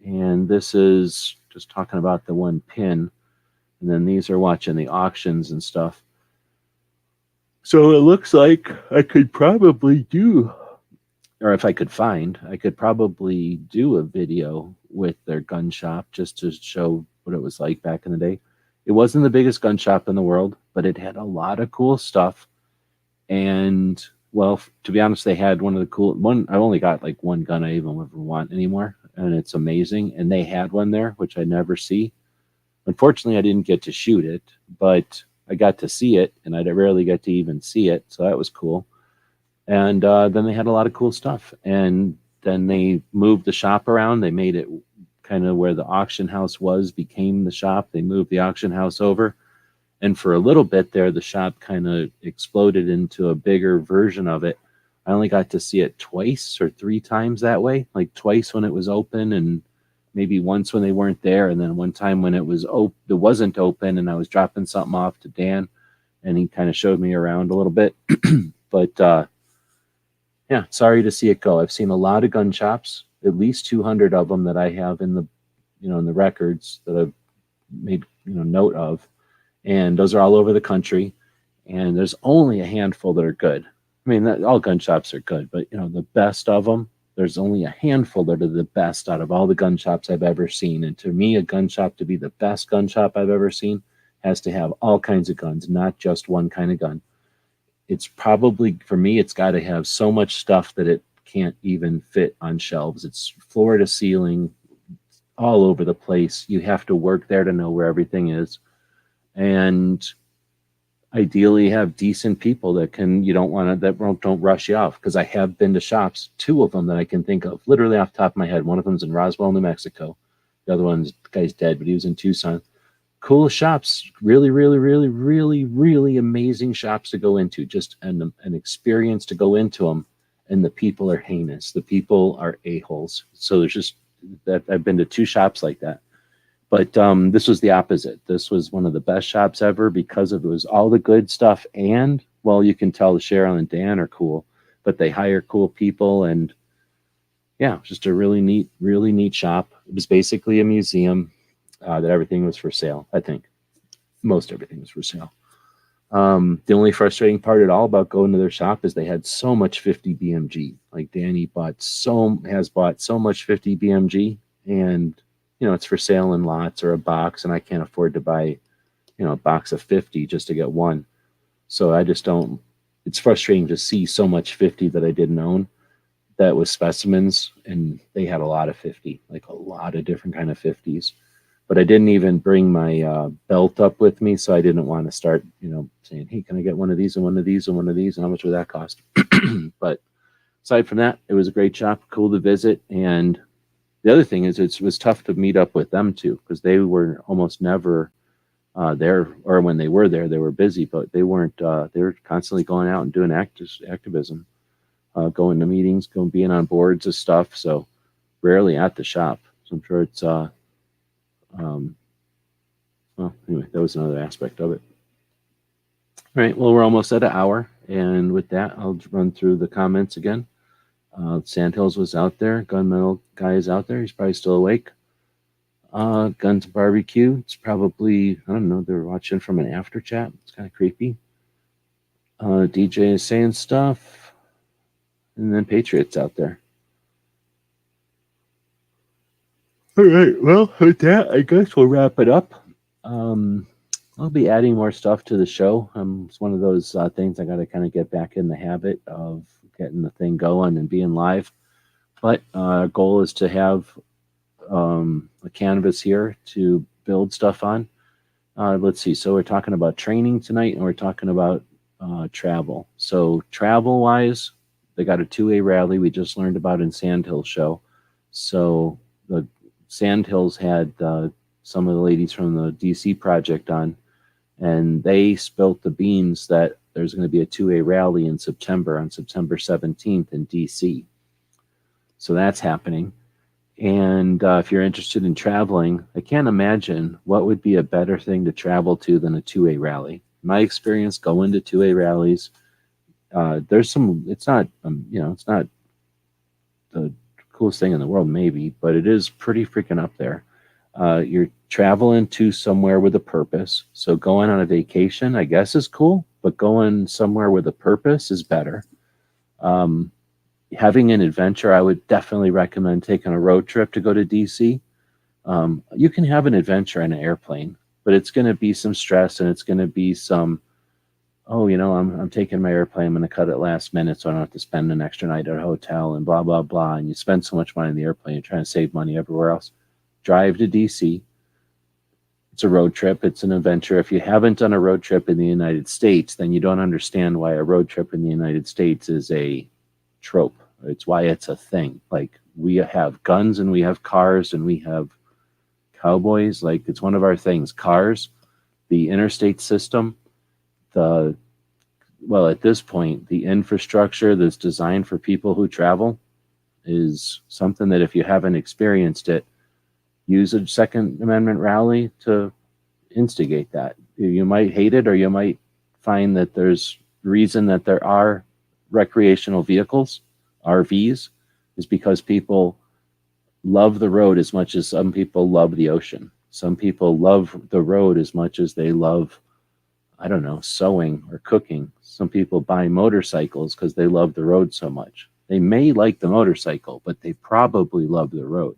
And this is just talking about the one pin. And then these are watching the auctions and stuff. So it looks like I could probably do, or if I could find, I could probably do a video with their gun shop just to show what it was like back in the day. It wasn't the biggest gun shop in the world, but it had a lot of cool stuff. And well, to be honest, they had one of the cool one. I only got like one gun I even ever want anymore, and it's amazing. And they had one there, which I never see. Unfortunately, I didn't get to shoot it, but I got to see it, and I rarely get to even see it, so that was cool. And then they had a lot of cool stuff. And then they moved the shop around. They made it kind of where the auction house was became the shop. They moved the auction house over. And for a little bit there, the shop kind of exploded into a bigger version of it. I only got to see it twice or three times that way, like twice when it was open and maybe once when they weren't there. And then one time when it was it wasn't open and I was dropping something off to Dan and he kind of showed me around a little bit. But yeah, sorry to see it go. I've seen a lot of gun shops, at least 200 of them that I have in the, in the records that I've made, note of. And those are all over the country. And there's only a handful that are good. I mean, all gun shops are good, but the best of them, there's only a handful that are the best out of all the gun shops I've ever seen. And to me, a gun shop to be the best gun shop I've ever seen has to have all kinds of guns, not just one kind of gun. It's probably, for me, it's got to have so much stuff that it can't even fit on shelves. It's floor to ceiling, all over the place. You have to work there to know where everything is. And ideally have decent people that don't rush you off, because I have been to shops, two of them that I can think of literally off the top of my head. One of them's in Roswell, New Mexico. The other the guy's dead, but he was in Tucson. Cool shops, really, really, really, really, really amazing shops to go into, just an experience to go into them. And the people are heinous, the people are a-holes. So there's just that. I've been to two shops like that. But this was the opposite. This was one of the best shops ever because it was all the good stuff. And, well, you can tell Cheryl and Dan are cool, but they hire cool people. And yeah, just a really neat shop. It was basically a museum that everything was for sale. I think most everything was for sale. The only frustrating part at all about going to their shop is they had so much 50 BMG. Like Danny has bought so much 50 BMG, and it's for sale in lots or a box, and I can't afford to buy, a box of 50 just to get one. So I just don't, it's frustrating to see so much 50 that I didn't own. That was specimens, and they had a lot of 50, like a lot of different kind of 50s. But I didn't even bring my belt up with me, so I didn't want to start, saying, hey, can I get one of these and one of these and one of these, and how much would that cost? But aside from that, it was a great shop, cool to visit. And the other thing is it was tough to meet up with them too, because they were almost never there, or when they were there, they were busy, but they weren't, they were constantly going out and doing activism, going to meetings, being on boards of stuff. So rarely at the shop. So I'm sure it's, well, anyway, that was another aspect of it. All right, well, we're almost at an hour. And with that, I'll run through the comments again. Sandhills was out there. Gunmetal guy is out there. He's probably still awake. Guns Barbecue. It's probably, I don't know, they're watching from an after chat. It's kind of creepy. DJ is saying stuff. And then Patriots out there. All right, well, with that, I guess we'll wrap it up. I'll be adding more stuff to the show. It's one of those things I got to kind of get back in the habit of getting the thing going and being live. But our goal is to have a canvas here to build stuff on. Let's see. So we're talking about training tonight, and we're talking about travel. So travel-wise, they got a 2A rally we just learned about in Sandhills show. So the Sandhills had some of the ladies from the DC project on, and they spilt the beans that there's going to be a 2A rally in September, on September 17th in DC. So that's happening. And if you're interested in traveling, I can't imagine what would be a better thing to travel to than a 2A rally. My experience going to 2A rallies, there's some, it's not the coolest thing in the world, maybe, but it is pretty freaking up there. You're traveling to somewhere with a purpose. So going on a vacation, I guess, is cool. but going somewhere with a purpose is better. Um, Having an adventure, I would definitely recommend taking a road trip to go to DC. You can have an adventure in an airplane, but it's going to be some stress and it's going to be some, oh, I'm taking my airplane, I'm going to cut it last minute so I don't have to spend an extra night at a hotel and blah, blah, blah. And you spend so much money in the airplane, you're trying to save money everywhere else. Drive to DC. It's a road trip, it's an adventure. If you haven't done a road trip in the United States, then you don't understand why a road trip in the United States is a trope. It's why it's a thing. Like, we have guns and we have cars and we have cowboys. Like, it's one of our things. Cars, the interstate system, the well, at this point, the infrastructure that's designed for people who travel is something that if you haven't experienced it, use a Second Amendment rally to instigate that. You might hate it, or you might find that there's reason that there are recreational vehicles, RVs, is because people love the road as much as some people love the ocean. Some people love the road as much as they love, I don't know, sewing or cooking. Some people buy motorcycles because they love the road so much. They may like the motorcycle, but they probably love the road.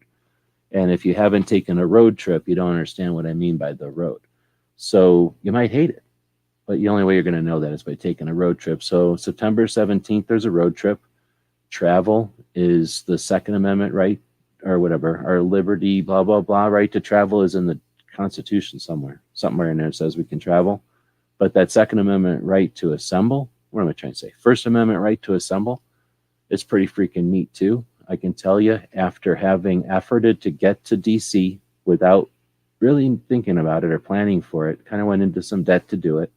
And if you haven't taken a road trip, you don't understand what I mean by the road. So you might hate it, but the only way you're going to know that is by taking a road trip. So September 17th, there's a road trip. Travel is the Second Amendment right, or whatever, our liberty, blah, blah, blah. Right to travel is in the Constitution somewhere in there says we can travel. But that Second Amendment right to assemble, what am I trying to say? First Amendment right to assemble, it's pretty freaking neat too. I can tell you, after having efforted to get to DC without really thinking about it or planning for it, kind of went into some debt to do it.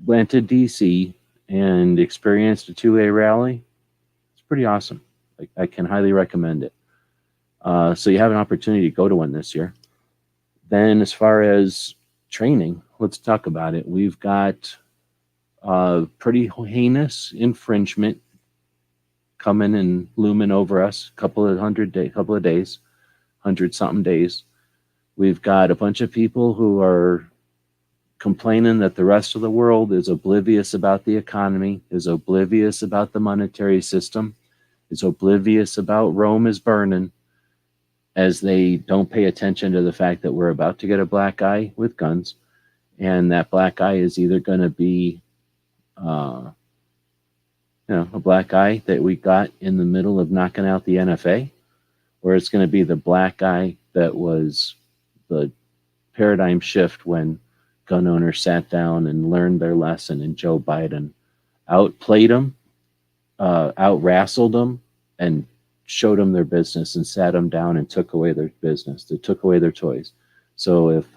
Went to DC and experienced a 2A rally. It's pretty awesome. I can highly recommend it. So you have an opportunity to go to one this year. Then, as far as training, let's talk about it. We've got pretty heinous infringement coming and looming over us. Couple of days, 100-something days. We've got a bunch of people who are complaining that the rest of the world is oblivious about the economy, is oblivious about the monetary system, is oblivious about Rome is burning, as they don't pay attention to the fact that we're about to get a black guy with guns, and that black guy is either going to be a black guy that we got in the middle of knocking out the NFA, or it's going to be the black guy that was the paradigm shift when gun owners sat down and learned their lesson, and Joe Biden outplayed them, out-rassled them, and showed them their business and sat them down and took away their business. They took away their toys. So if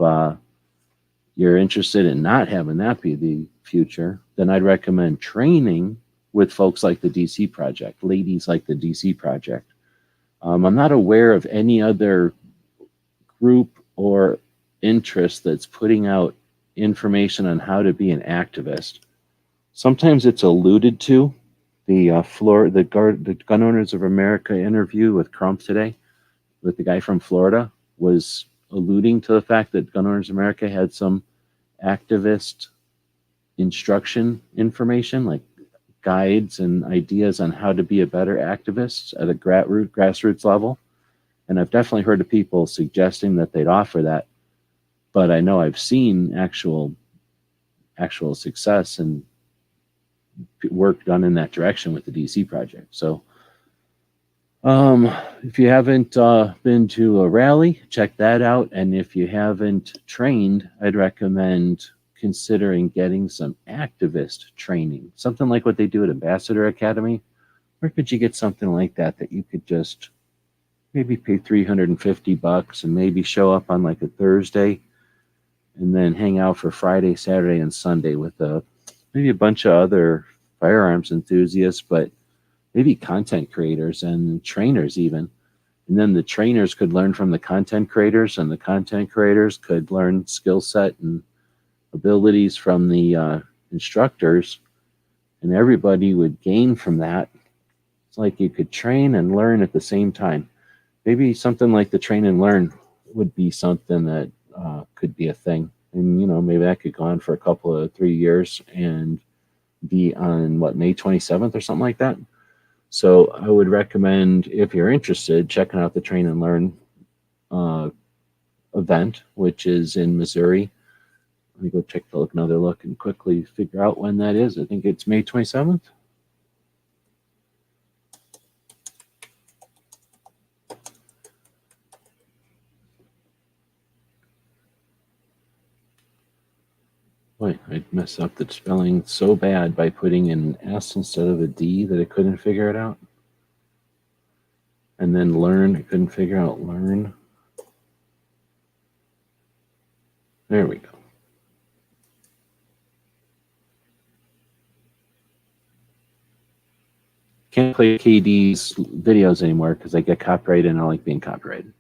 you're interested in not having that be the future, then I'd recommend training with folks like the DC Project, ladies like the DC Project. I'm not aware of any other group or interest that's putting out information on how to be an activist. Sometimes it's alluded to. The Gun Owners of America interview with Crump today, with the guy from Florida, was alluding to the fact that Gun Owners of America had some activist instruction information, like guides and ideas on how to be a better activist at a grassroots level. And I've definitely heard of people suggesting that they'd offer that, but I know I've seen actual success and work done in that direction with the DC Project. So if you haven't been to a rally, check that out. And if you haven't trained, I'd recommend considering getting some activist training, something like what they do at Ambassador Academy. Where could you get something like that you could just maybe pay $350 and maybe show up on like a Thursday and then hang out for Friday, Saturday, and Sunday with maybe a bunch of other firearms enthusiasts, but maybe content creators and trainers even. And then the trainers could learn from the content creators, and the content creators could learn skill set and abilities from the instructors, and everybody would gain from that. It's like you could train and learn at the same time. Maybe something like the train and learn would be something that could be a thing. And, maybe that could go on for a couple of 3 years and be on May 27th or something like that. So I would recommend, if you're interested, checking out the Train and Learn uh, event, which is in Missouri. Let me go take another look and quickly figure out when that is. I think it's May 27th. Boy, I messed up the spelling so bad by putting an S instead of a D that I couldn't figure it out. And then learn, I couldn't figure out learn. There we go. Can't play KD's videos anymore because I get copyrighted and I like being copyrighted.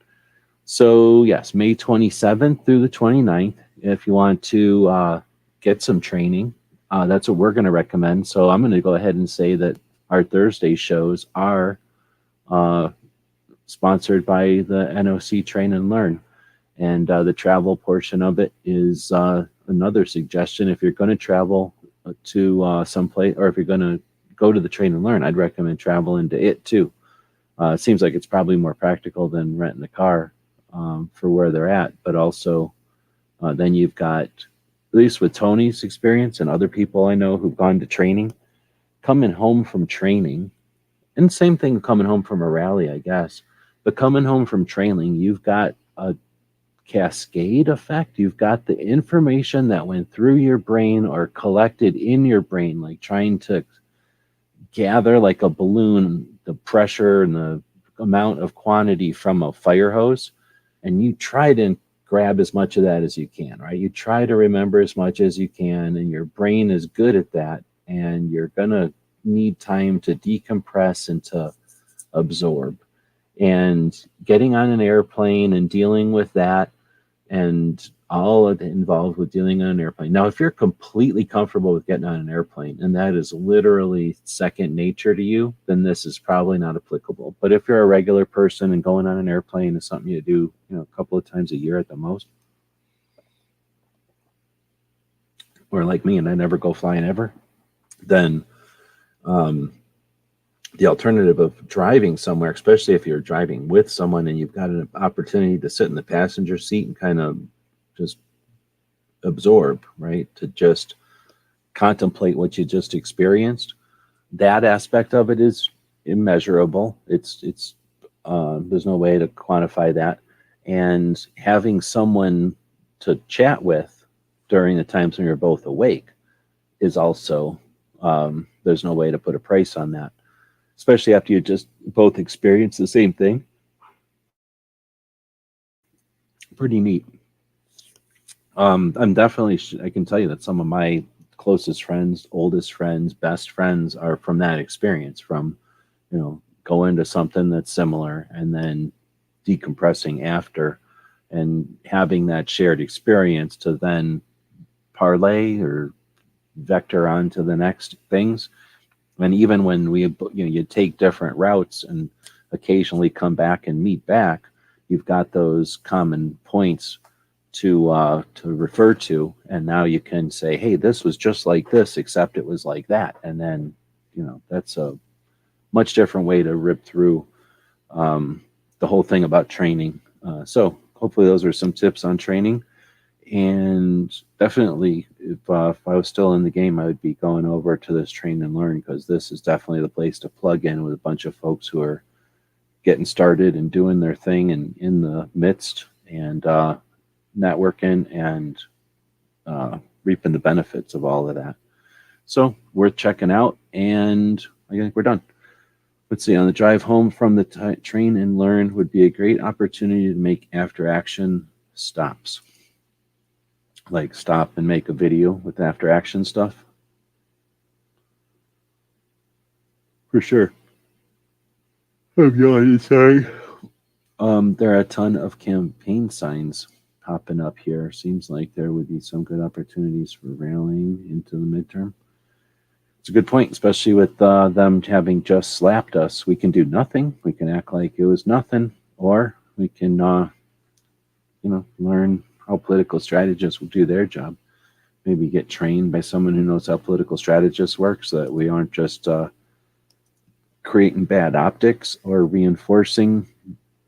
So yes, May 27th through the 29th, if you want to get some training, that's what we're going to recommend. So I'm going to go ahead and say that our Thursday shows are sponsored by the NOC Train and Learn. And the travel portion of it is another suggestion. If you're going to travel to someplace, or if you're going to go to the Train and Learn, I'd recommend traveling to it too. It seems like it's probably more practical than renting a car for where they're at, but also then you've got, at least with Tony's experience and other people I know who've gone to training, coming home from training, and same thing coming home from a rally, I guess, but coming home from training, you've got a cascade effect. You've got the information that went through your brain or collected in your brain, like trying to gather like a balloon, the pressure and the amount of quantity from a fire hose, and you try to grab as much of that as you can, right? You try to remember as much as you can, and your brain is good at that, and you're gonna need time to decompress and to absorb. And getting on an airplane and dealing with that and all of it involved with dealing on an airplane. Now, if you're completely comfortable with getting on an airplane and that is literally second nature to you, then this is probably not applicable. But if you're a regular person and going on an airplane is something you do, a couple of times a year at the most, or like me and I never go flying ever, then the alternative of driving somewhere, especially if you're driving with someone and you've got an opportunity to sit in the passenger seat and kind of just absorb, right? To just contemplate what you just experienced. That aspect of it is immeasurable. It's there's no way to quantify that. And having someone to chat with during the times when you're both awake is also, there's no way to put a price on that, especially after you just both experience the same thing. Pretty neat. I'm definitely, I can tell you that some of my closest friends, oldest friends, best friends are from that experience, from, going to something that's similar and then decompressing after and having that shared experience to then parlay or vector onto the next things. And even when you take different routes and occasionally come back and meet back, you've got those common points to refer to, and now you can say, hey, this was just like this except it was like that. And then that's a much different way to rip through the whole thing about training. So hopefully those are some tips on training. And definitely, if I was still in the game, I would be going over to this Train and Learn, because this is definitely the place to plug in with a bunch of folks who are getting started and doing their thing and in the midst and networking and reaping the benefits of all of that. So worth checking out, and I think we're done. Let's see, on the drive home from the Train and Learn would be a great opportunity to make after action stops. Like stop and make a video with after action stuff. For sure. I'm yawning, sorry. There are a ton of campaign signs popping up here. Seems like there would be some good opportunities for rallying into the midterm. It's a good point, especially with them having just slapped us. We can do nothing. We can act like it was nothing, or we can, learn how political strategists will do their job. Maybe get trained by someone who knows how political strategists work, so that we aren't just creating bad optics or reinforcing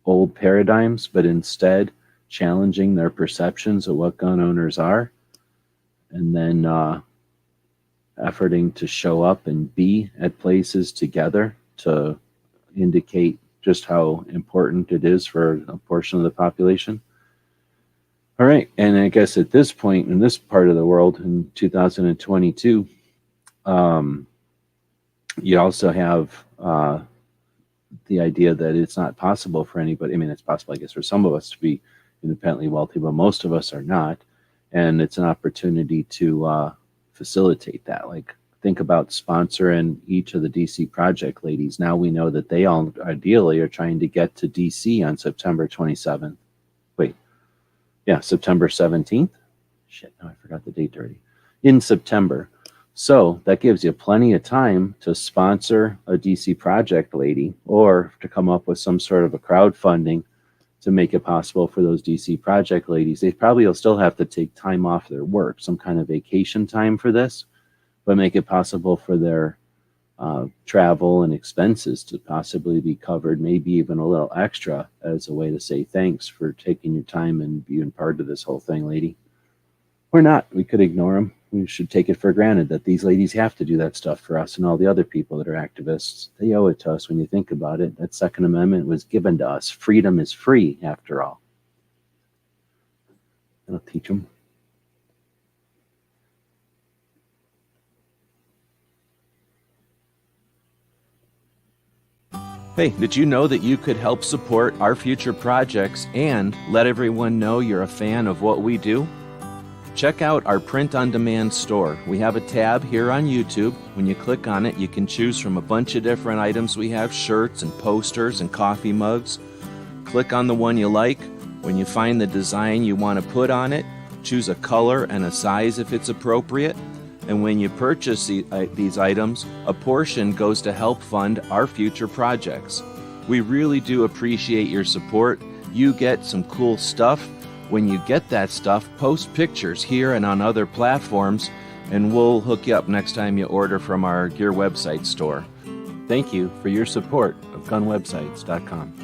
old paradigms, but instead challenging their perceptions of what gun owners are, and then efforting to show up and be at places together to indicate just how important it is for a portion of the population. All right, and I guess at this point in this part of the world in 2022, you also have the idea that it's not possible for anybody. I mean, it's possible, I guess, for some of us to be independently wealthy, but most of us are not. And it's an opportunity to facilitate that. Like, think about sponsoring each of the DC project ladies. Now we know that they all ideally are trying to get to DC on September 27th. Wait, yeah, September 17th? Shit, no, I forgot the date already. In September. So that gives you plenty of time to sponsor a DC project lady, or to come up with some sort of a crowdfunding to make it possible for those DC project ladies. They probably will still have to take time off their work, some kind of vacation time for this, but make it possible for their travel and expenses to possibly be covered, maybe even a little extra, as a way to say thanks for taking your time and being part of this whole thing, lady. Or not. We could ignore them. We should take it for granted that these ladies have to do that stuff for us and all the other people that are activists. They owe it to us when you think about it. That Second Amendment was given to us. Freedom is free, after all. That'll teach them. Hey, did you know that you could help support our future projects and let everyone know you're a fan of what we do? Check out our print-on-demand store. We have a tab here on YouTube. When you click on it, you can choose from a bunch of different items. We have shirts and posters and coffee mugs. Click on the one you like. When you find the design you want to put on it, choose a color and a size if it's appropriate. And when you purchase these items, a portion goes to help fund our future projects. We really do appreciate your support. You get some cool stuff. When you get that stuff, post pictures here and on other platforms, and we'll hook you up next time you order from our Gear website store. Thank you for your support of gunwebsites.com.